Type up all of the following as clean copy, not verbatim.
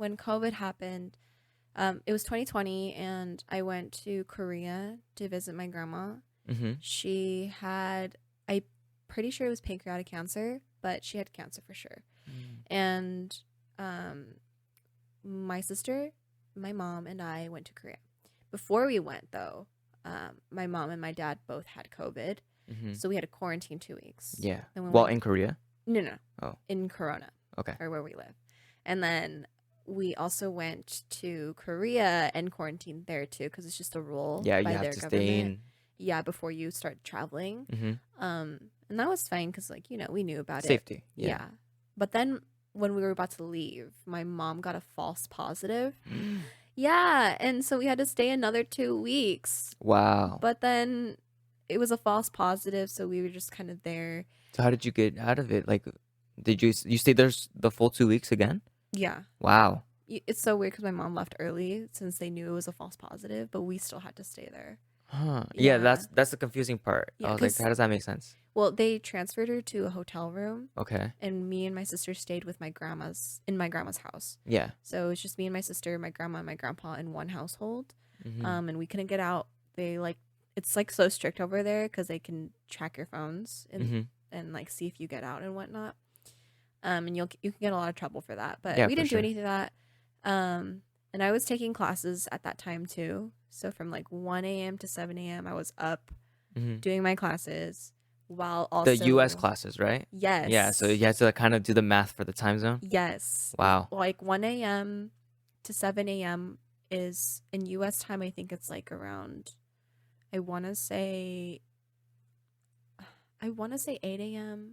when COVID happened, it was 2020, and I went to Korea to visit my grandma. Mm-hmm. She had, I'm pretty sure it was pancreatic cancer, but she had cancer for sure. And my sister, my mom, and I went to Korea. Before we went, though, my mom and my dad both had COVID. Mm-hmm. So we had to quarantine 2 weeks. Yeah. Then we Well, went, in Korea? no. Oh. In Corona, Okay. or where we live. And then we also went to Korea and quarantined there too, because it's just a rule Yeah, you by have their to government. stay in. Yeah, before you start traveling. Mm-hmm. And that was fine because, like, you know, we knew about Safety. it. Yeah. But then when we were about to leave, my mom got a false positive. Yeah, and so we had to stay another 2 weeks. Wow. But then it was a false positive, so we were just kind of there. So how did you get out of it? Like, did you stayed there the full 2 weeks again? Yeah. Wow. It's so weird because my mom left early since they knew it was a false positive, but we still had to stay there. Huh. Yeah. Yeah, that's the confusing part. Yeah, I was like, 'cause- how does that make sense? Well, they transferred her to a hotel room, Okay. and me and my sister stayed with my grandma's house. Yeah. So it's just me and my sister, my grandma, and my grandpa in one household. Mm-hmm. And we couldn't get out. It's like so strict over there because they can track your phones and like see if you get out and whatnot. And you can get a lot of trouble for that. But Yeah, we for didn't do sure. any of that. And I was taking classes at that time too. So from like 1 a.m. to 7 a.m. I was up Mm-hmm. doing my classes while also The U.S. classes, right? Yes. Yeah, so you had to kind of do the math for the time zone. Yes. Wow. Like 1 a.m. to 7 a.m. is in U.S. time. I think it's like around, I want to say 8 a.m.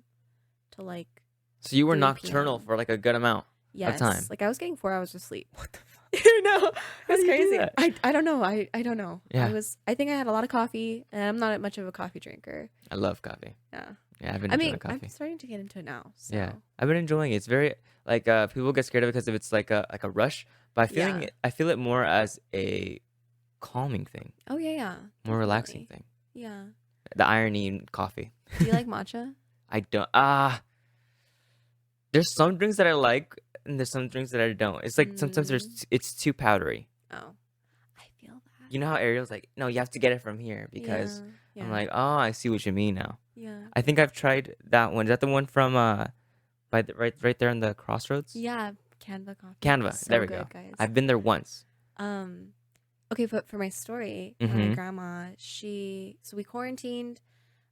to like, So you were 3 nocturnal p.m. for like a good amount yes, of time. like I was getting 4 hours of sleep. What the fuck? No, How it's do you do crazy. that? I don't know. I don't know. Yeah. I think I had a lot of coffee, and I'm not much of a coffee drinker. I love coffee. Yeah. Yeah, I've been I enjoying mean, coffee. I'm starting to get into it now. So. Yeah, I've been enjoying it. It's very like people get scared of it because if it's like a rush, but Yeah. I feel it more as a calming thing, Oh yeah. more relaxing Definitely. thing. Yeah. The irony in coffee. Do you like matcha? I don't. There's some drinks that I like, and there's some drinks that I don't. It's like sometimes it's too powdery. Oh, I feel that. You know how Ariel's like, no, you have to get it from here because Yeah. I'm like, oh, I see what you mean now. Yeah. I think I've tried that one. Is that the one from by the, right there in the crossroads? Yeah, Canva coffee. Canva. So There we good, go. guys. I've been there once. Okay, but for my story, my grandma, so we quarantined,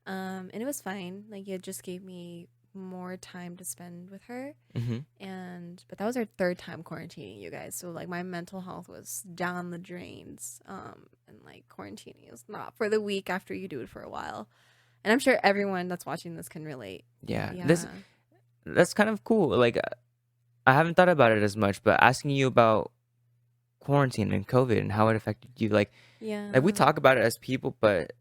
and it was fine. Like, it just gave me more time to spend with her. But that was our third time quarantining, you guys. So like my mental health was down the drains. And like quarantining is not for the week after you do it for a while. And I'm sure everyone that's watching this can relate. Yeah. Yeah. That's kind of cool. Like I haven't thought about it as much, but asking you about quarantine and COVID and how it affected you, like we talk about it as people, but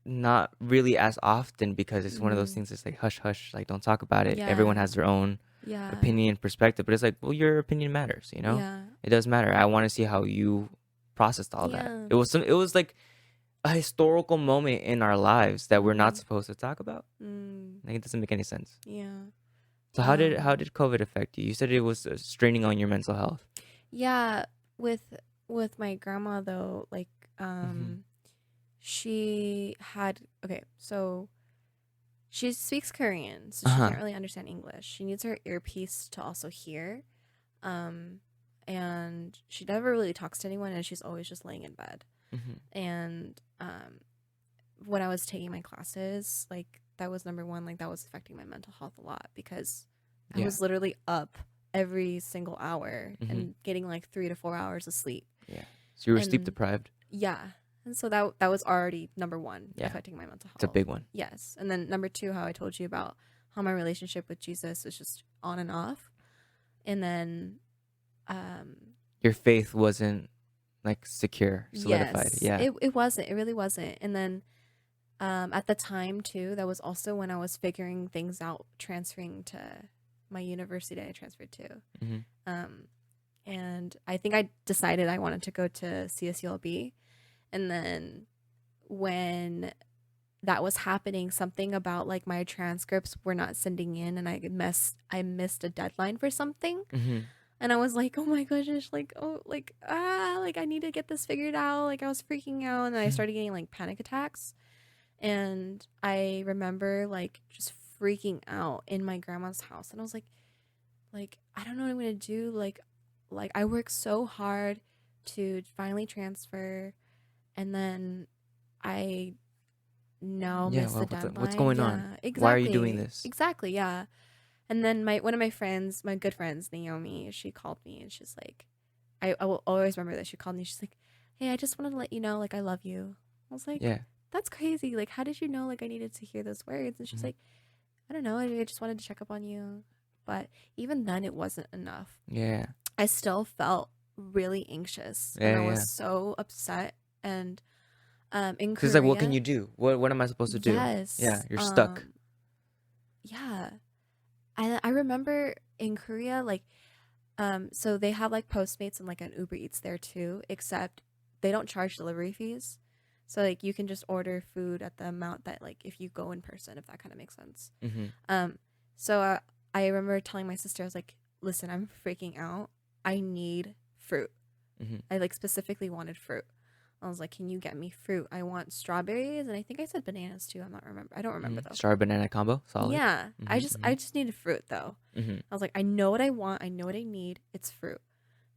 not really as often because it's one of those things that's like hush hush, like don't talk about it. Yeah. Everyone has their own opinion and perspective, but it's like, well, your opinion matters, you know? Yeah. It does matter. I want to see how you processed all that. Yeah. It was like a historical moment in our lives that we're not supposed to talk about. Like it doesn't make any sense. Yeah. So how did COVID affect you? You said it was straining on your mental health. Yeah, with my grandma though, like she had so she speaks Korean, so she can't really understand English. She needs her earpiece to also hear. And she never really talks to anyone, and she's always just laying in bed. And when I was taking my classes, like that was number one, like that was affecting my mental health a lot because I was literally up every single hour and getting like 3 to 4 hours of sleep. Yeah. So you were sleep deprived? Yeah. And so that was already number one, affecting my mental health. It's a big one. Yes. And then number two, how I told you about how my relationship with Jesus was just on and off. And then your faith wasn't like secure, solidified. Yes, it wasn't. It really wasn't. And then at the time too, that was also when I was figuring things out, transferring to my university I transferred to. And I think I decided I wanted to go to CSULB. And then when that was happening, something about like my transcripts were not sending in, and I missed a deadline for something. And I was like, oh my goodness, like, oh, like I need to get this figured out. Like I was freaking out, and then I started getting like panic attacks. And I remember like just freaking out in my grandma's house, and I was like I don't know what I'm gonna do. Like I worked so hard to finally transfer, and then I now Yeah, miss the well, what's deadline. going on? Yeah, Why are you doing exactly, this? exactly. Yeah. And then one of my friends, my good friends, Naomi, she called me, and she's like, I will always remember that she called me. She's like, hey, I just wanted to let you know, like, I love you. I was like, Yeah. that's crazy. Like, how did you know, like, I needed to hear those words? And she's Mhm. like, I don't know. I just wanted to check up on you. But even then, it wasn't enough. Yeah. I still felt really anxious, and I Yeah, was yeah. so upset. And in Cause like, what can Korea, you do? What am I supposed to do? Yeah, yes, you're stuck. yeah. I remember in Korea, like, so they have like Postmates and like an Uber Eats there too, except they don't charge delivery fees. So like you can just order food at the amount that like if you go in person, if that kind of makes sense. Mm-hmm. Um, so I remember telling my sister, I was like, listen, I'm freaking out. I need fruit. Mm-hmm. I like specifically wanted fruit. I was like, can you get me fruit? I want strawberries, and I think I said bananas too. I don't remember though. Strawberry banana combo, solid. Yeah, Mm-hmm. I just needed fruit though. Mm-hmm. I was like, I know what I want. I know what I need. It's fruit.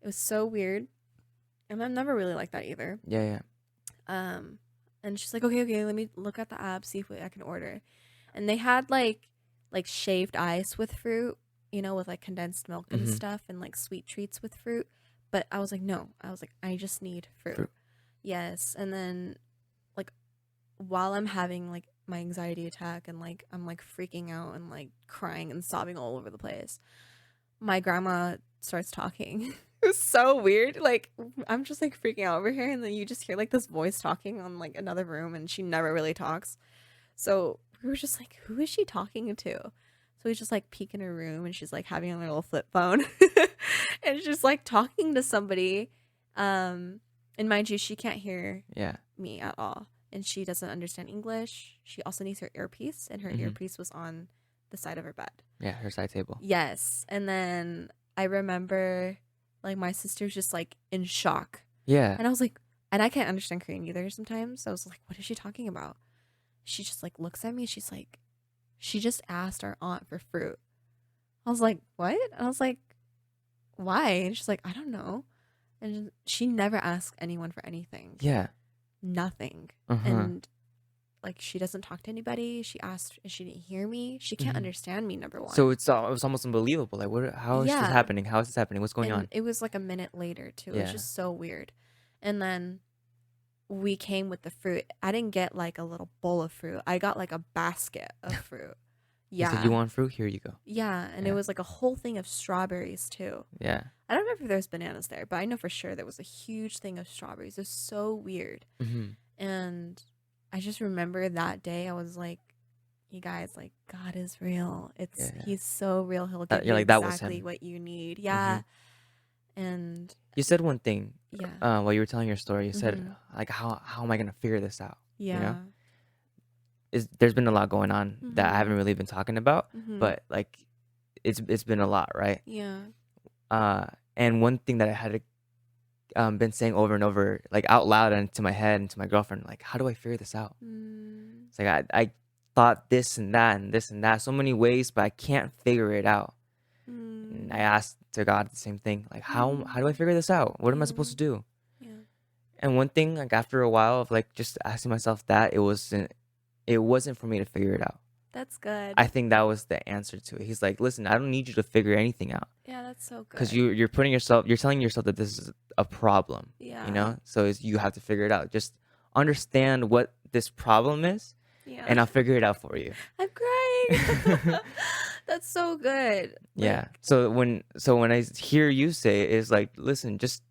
It was so weird, and I'm never really like that either. Yeah, yeah. And she's like, okay, let me look at the app, see if I can order. And they had like shaved ice with fruit, with like condensed milk and Mm-hmm. stuff, and like sweet treats with fruit. But I was like, no. I was like, I just need fruit. Fruit. Yes. And then like while I'm having like my anxiety attack, and like I'm like freaking out and like crying and sobbing all over the place, my grandma starts talking. It was so weird. Like I'm just like freaking out over here, and then you just hear like this voice talking on like another room, and she never really talks. So we were just like, who is she talking to? So we just like peek in her room, and she's like having a little flip phone, and she's like talking to somebody. And mind you, she can't hear me at all, and she doesn't understand English. She also needs her earpiece, and her earpiece was on the side of her bed. Yeah, her side table. Yes. And then I remember like my sister's just like in shock. Yeah. And I was like, and I can't understand Korean either sometimes. So I was like, what is she talking about? She just like looks at me. She's like, she just asked our aunt for fruit. I was like, what? And I was like, why? And she's like, I don't know. And she never asked anyone for anything. Yeah. Nothing. And like she doesn't talk to anybody. She asked, and she didn't hear me. She can't understand me. Number one. So it was almost unbelievable. Like, what? How is this happening? How is this happening? What's going on? It was like a minute later too. It was just so weird. And then we came with the fruit. I didn't get like a little bowl of fruit. I got like a basket of fruit. Yeah. He said, you want fruit? Here you go. Yeah, and it was like a whole thing of strawberries too. Yeah. I don't remember if there's bananas there, but I know for sure there was a huge thing of strawberries. It was so weird. And I just remember that day I was like, you guys, like God is real. He's so real. He'll give you exactly what you need. Yeah. And you said one thing. Yeah. While you were telling your story, you said like, how am I gonna figure this out? Yeah. You know? There's been a lot going on that I haven't really been talking about, but like it's been a lot, right? Yeah. And one thing that I had been saying over and over, like out loud and to my head and to my girlfriend, like, how do I figure this out? It's like I thought this and that and this and that, so many ways, but I can't figure it out. And I asked to God the same thing, like, how do I figure this out? What am I supposed to do? Yeah. And one thing, like after a while of like just asking myself that, it wasn't for me to figure it out. That's good. I think that was the answer to it. He's like, listen, I don't need you to figure anything out. Yeah, that's so good. Because you're telling yourself that this is a problem. Yeah. So you have to figure it out. Just understand what this problem is, and I'll figure it out for you. I'm crying. That's so good. Yeah. So when I hear you say it, it's like, listen, just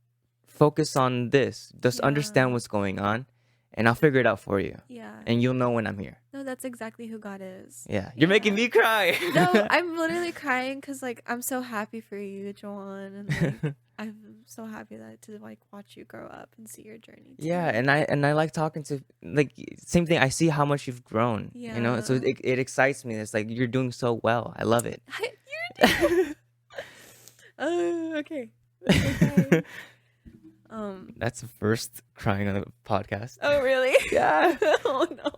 focus on this. Just understand what's going on, and I'll figure it out for you. Yeah. And you'll know when I'm here. No, that's exactly who God is. Yeah. You're making me cry. No, I'm literally crying because like I'm so happy for you, Joanne, and like I'm so happy to like watch you grow up and see your journey too. Yeah, and I like talking to, like, same thing. I see how much you've grown. Yeah. So it excites me. It's like you're doing so well. I love it. You're I Okay. Okay. That's the first crying on the podcast. Oh, really? Yeah. Oh, no.